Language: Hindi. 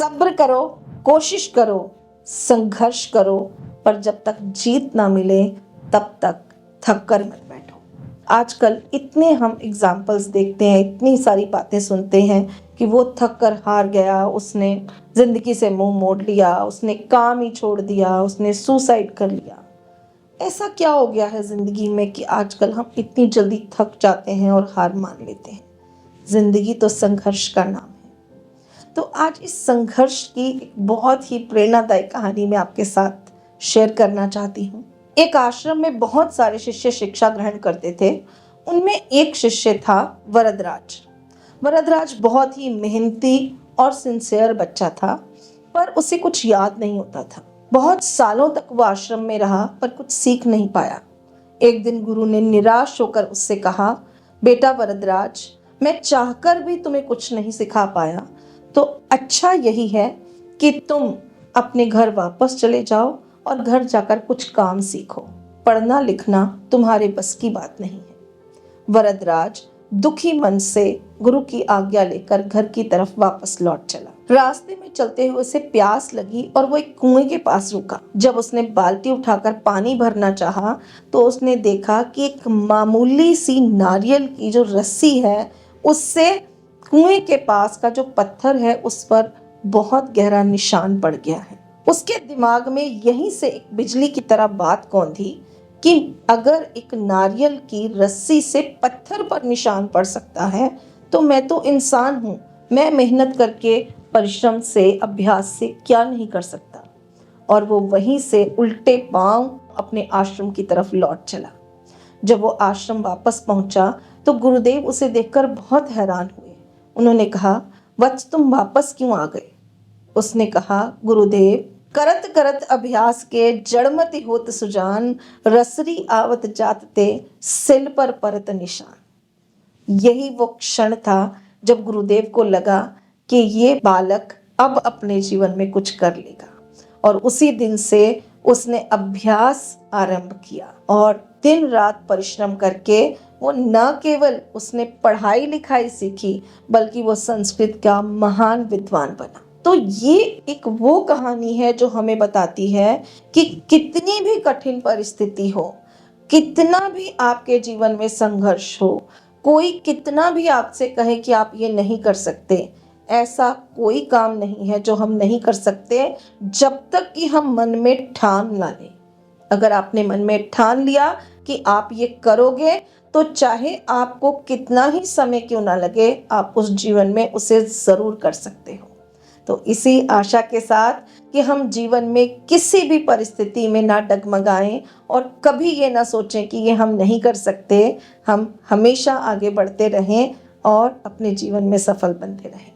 सब्र करो, कोशिश करो, संघर्ष करो, पर जब तक जीत ना मिले तब तक थक कर मत बैठो। आजकल इतने हम एग्जाम्पल्स देखते हैं, इतनी सारी बातें सुनते हैं कि वो थक कर हार गया, उसने ज़िंदगी से मुंह मोड़ लिया, उसने काम ही छोड़ दिया, उसने सुसाइड कर लिया। ऐसा क्या हो गया है ज़िंदगी में कि आजकल हम इतनी जल्दी थक जाते हैं और हार मान लेते हैं। ज़िंदगी तो संघर्ष का नाम है। तो आज इस संघर्ष की एक बहुत ही प्रेरणादायक कहानी मैं आपके साथ शेयर करना चाहती हूँ। एक आश्रम में बहुत सारे शिष्य शिक्षा ग्रहण करते थे। उनमें एक शिष्य था वरदराज। वरदराज बहुत ही मेहनती और सिंसियर बच्चा था, पर उसे कुछ याद नहीं होता था। बहुत सालों तक वो आश्रम में रहा पर कुछ सीख नहीं पाया। एक दिन गुरु ने निराश होकर उससे कहा, बेटा वरदराज, मैं चाहकर भी तुम्हें कुछ नहीं सिखा पाया, तो अच्छा यही है कि तुम अपने घर वापस चले जाओ और घर जाकर कुछ काम सीखो। पढ़ना लिखना तुम्हारे बस की बात नहीं है। वरदराज दुखी मन से गुरु की आज्ञा लेकर घर की तरफ वापस लौट चला। रास्ते में चलते हुए उसे प्यास लगी और वो एक कुएं के पास रुका। जब उसने बाल्टी उठाकर पानी भरना चाहा तो उसने देखा कि एक मामूली सी नारियल की जो रस्सी है, उससे कुएं के पास का जो पत्थर है उस पर बहुत गहरा निशान पड़ गया है। उसके दिमाग में यहीं से एक बिजली की तरह बात कौंधी कि अगर एक नारियल की रस्सी से पत्थर पर निशान पड़ सकता है तो मैं तो इंसान हूँ, मैं मेहनत करके, परिश्रम से, अभ्यास से क्या नहीं कर सकता। और वो वहीं से उल्टे पांव अपने आश्रम की तरफ लौट चला। जब वो आश्रम वापस पहुंचा तो गुरुदेव उसे देखकर बहुत हैरान हुए। उन्होंने कहा, वत्स, तुम वापस क्यों आ गए? उसने कहा, गुरुदेव, करत करत अभ्यास के जड़मति होत सुजान, रसरी आवत जात ते सिल पर परत निशान। यही वो क्षण था जब गुरुदेव को लगा कि ये बालक अब अपने जीवन में कुछ कर लेगा। और उसी दिन से उसने अभ्यास आरंभ किया और दिन रात परिश्रम करके वो न केवल उसने पढ़ाई लिखाई सीखी बल्कि वो संस्कृत का महान विद्वान बना। तो ये एक वो कहानी है जो हमें बताती है कि कितनी भी कठिन परिस्थिति हो, कितना भी आपके जीवन में संघर्ष हो, कोई कितना भी आपसे कहे कि आप ये नहीं कर सकते, ऐसा कोई काम नहीं है जो हम नहीं कर सकते जब तक कि हम मन में ठान ना लें। अगर आपने मन में ठान लिया कि आप ये करोगे तो चाहे आपको कितना ही समय क्यों ना लगे, आप उस जीवन में उसे ज़रूर कर सकते हो। तो इसी आशा के साथ कि हम जीवन में किसी भी परिस्थिति में ना डगमगाएं और कभी ये ना सोचें कि ये हम नहीं कर सकते, हम हमेशा आगे बढ़ते रहें और अपने जीवन में सफल बनते रहें।